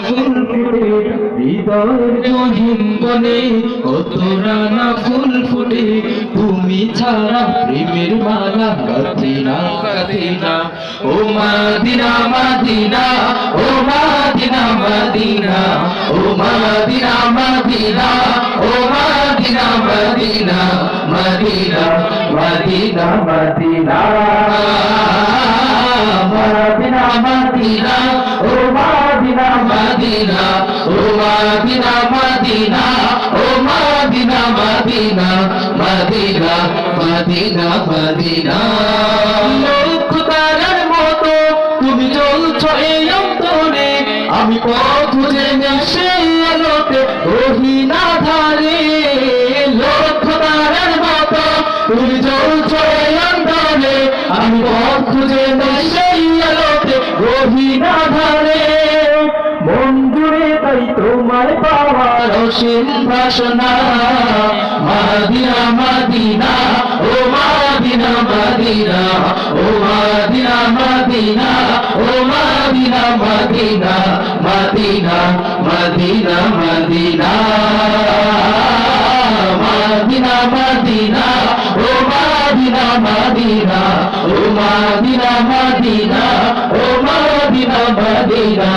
ফুল ফুটে হৃদয়ের গহীন বনে, কত রানা ফুল ফুটে তুমি ছাড়া প্রেমের মালা গাঁথি না গাঁথি না। ও মদিনা মদিনা, ও মদিনা মদিনা, ও মদিনা মদিনা, ও Medina Medina, Medina Medina Medina, Medina Medina, ও মদিনা মদিনা, ও মদিনা মদিনা, ও Medina Medina, Medina Medina Medina. লক্ষ তারার মতো তুমি জ্বলছো এই অন্তরে, আমি পথ জেনে সেই আলোতে রহি না ধারে। লক্ষ তারার মতো তুমি জ্বলছো এই অন্তরে, আমি পথ জেনে সেই আলোতে রহি না ধারে। মন জুড়ে তাই তোমায় পাওয়ার অসীম বাসনা, মদিনা মদিনা, ও মদিনা মদিনা, ও মদিনা মদিনা, ও Medina Medina, Medina Medina Medina, Medina Medina, ও মদিনা মদিনা, ও মদিনা মদিনা, ও Medina Medina,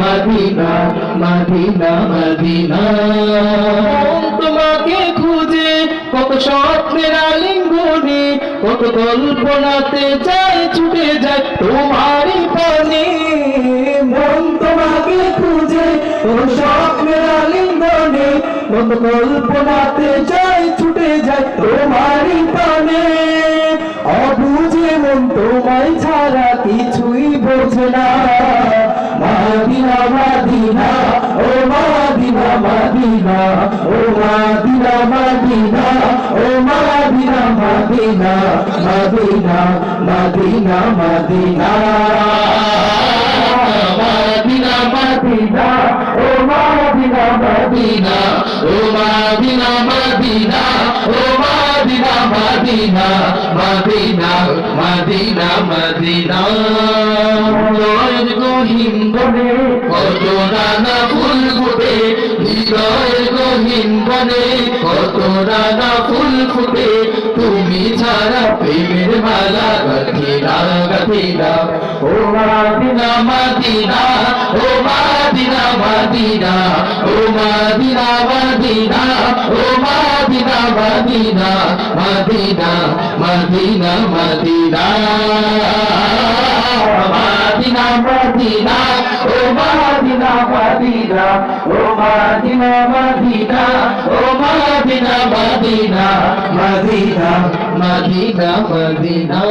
Medina Medina Medina. তোমাকে খুঁজে কত স্বপ্নের আলিঙ্গনে, কত কল্পনাতে যায় ছুটে যায় তোমারই পানে। মন তোমাকে খুঁজে কত স্বপ্নের আলিঙ্গনে, কত কল্পনাতে যায় ছুটে যায় তোমারই পানে। অবুঝে মন তোমায় ছাড়া কিছুই বোঝে না, মদিনা মদিনা, ও মদিনা মদিনা, ও মদিনা মদিনা, ও Medina Medina, Medina Medina Medina, Medina Medina, ও মদিনা মদিনা, ও মদিনা মদিনা, ও Medina Medina, Medina Medina Medina. হৃদয়ের গহীন বনে কত রানা ফুল ফুটে, হৃদয়ের গহীন বনে কত রানা ফুল ফুটে তুমি ছাড়া প্রেমের মালা গাঁথি না গাঁথি না। ও মদিনা মদিনা, ও মদিনা মদিনা, ও মদিনা মদিনা, ও Medina Medina, Medina Medina Medina, Medina Medina, ও মদিনা মদিনা, ও মদিনা মদিনা, ও Medina Medina, Medina Medina Medina.